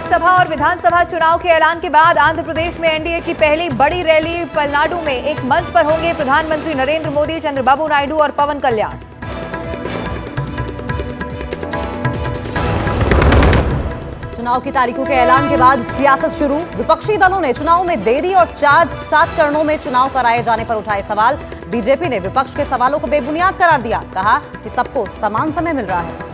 लोकसभा और विधानसभा चुनाव के ऐलान के बाद आंध्र प्रदेश में एनडीए की पहली बड़ी रैली पलनाडु में एक मंच पर होंगे प्रधानमंत्री नरेंद्र मोदी, चंद्रबाबू नायडू और पवन कल्याण। चुनाव की तारीखों के ऐलान के बाद सियासत शुरू। विपक्षी दलों ने चुनाव में देरी और 4-7 चरणों में चुनाव कराए जाने पर उठाए सवाल। बीजेपी ने विपक्ष के सवालों को बेबुनियाद करार दिया, कहा कि सबको समान समय मिल रहा है।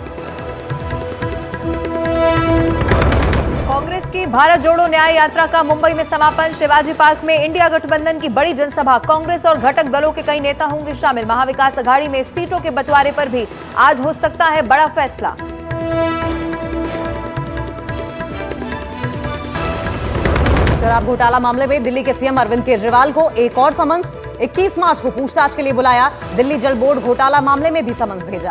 कांग्रेस की भारत जोड़ो न्याय यात्रा का मुंबई में समापन। शिवाजी पार्क में इंडिया गठबंधन की बड़ी जनसभा। कांग्रेस और घटक दलों के कई नेता होंगे शामिल। महाविकास अघाड़ी में सीटों के बंटवारे पर भी आज हो सकता है बड़ा फैसला। शराब घोटाला मामले में दिल्ली के सीएम अरविंद केजरीवाल को एक और समन्स। 21 मार्च को पूछताछ के लिए बुलाया। दिल्ली जल बोर्ड घोटाला मामले में भी समन्स भेजा।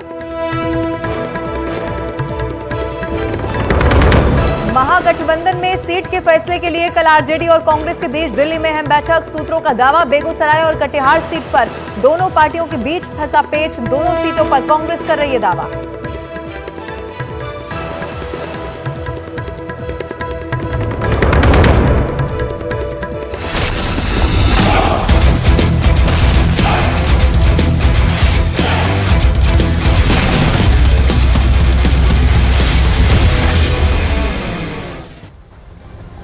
महागठबंधन में सीट के फैसले के लिए कल आरजेडी और कांग्रेस के बीच दिल्ली में अहम बैठक। सूत्रों का दावा, बेगूसराय और कटिहार सीट पर दोनों पार्टियों के बीच फंसा पेच। दोनों सीटों पर कांग्रेस कर रही है दावा।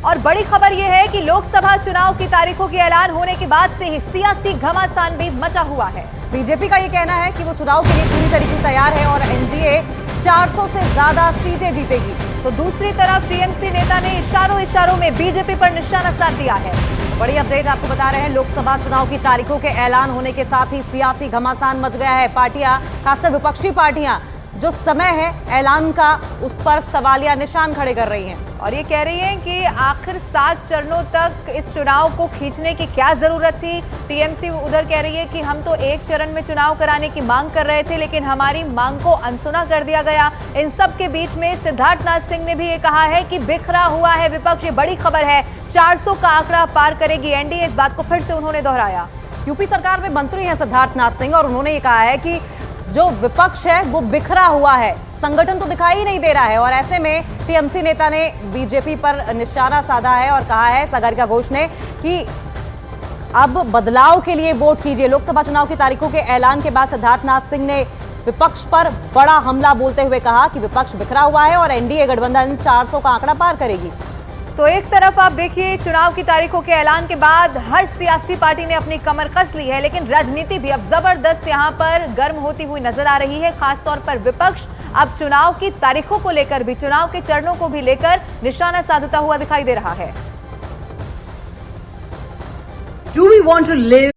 और बड़ी खबर यह है कि लोकसभा चुनाव की तारीखों के ऐलान होने के बाद से ही सियासी घमासान भी मचा हुआ है। बीजेपी का यह कहना है कि वो चुनाव के लिए पूरी तरीके से तैयार है और एनडीए 400 से ज्यादा सीटें जीतेगी। तो दूसरी तरफ टीएमसी नेता ने इशारों में बीजेपी पर निशाना साध दिया है। बड़ी अपडेट आपको बता रहे हैं। लोकसभा चुनाव की तारीखों के ऐलान होने के साथ ही सियासी घमासान मच गया है। पार्टियां, खासकर विपक्षी पार्टियां, जो समय है ऐलान का उस पर सवालिया निशान खड़े कर रही हैं और ये कह रही हैं कि आखिर 7 चरणों तक इस चुनाव को खींचने की क्या जरूरत थी। टीएमसी उधर कह रही है कि हम तो एक चरण में चुनाव कराने की मांग कर रहे थे, लेकिन हमारी मांग को अनसुना कर दिया गया। इन सब के बीच में सिद्धार्थनाथ सिंह ने भी ये कहा है कि बिखरा हुआ है विपक्ष। ये बड़ी खबर है, 400 का आंकड़ा पार करेगी एनडीए। इस बात को फिर से उन्होंने दोहराया। यूपी सरकार में मंत्री हैं सिद्धार्थनाथ सिंह और उन्होंने ये कहा है कि जो विपक्ष है वो बिखरा हुआ है, संगठन तो दिखाई ही नहीं दे रहा है। और ऐसे में टीएमसी नेता ने बीजेपी पर निशाना साधा है और कहा है सागरिका घोष ने कि अब बदलाव के लिए वोट कीजिए। लोकसभा चुनाव की तारीखों के ऐलान के बाद सिद्धार्थनाथ सिंह ने विपक्ष पर बड़ा हमला बोलते हुए कहा कि विपक्ष बिखरा हुआ है और एनडीए गठबंधन 400 का आंकड़ा पार करेगी। तो एक तरफ आप देखिए, चुनाव की तारीखों के ऐलान के बाद हर सियासी पार्टी ने अपनी कमर कस ली है, लेकिन राजनीति भी अब जबरदस्त यहां पर गर्म होती हुई नजर आ रही है। खासतौर पर विपक्ष अब चुनाव की तारीखों को लेकर भी, चुनाव के चरणों को भी लेकर निशाना साधता हुआ दिखाई दे रहा है। Do we want to live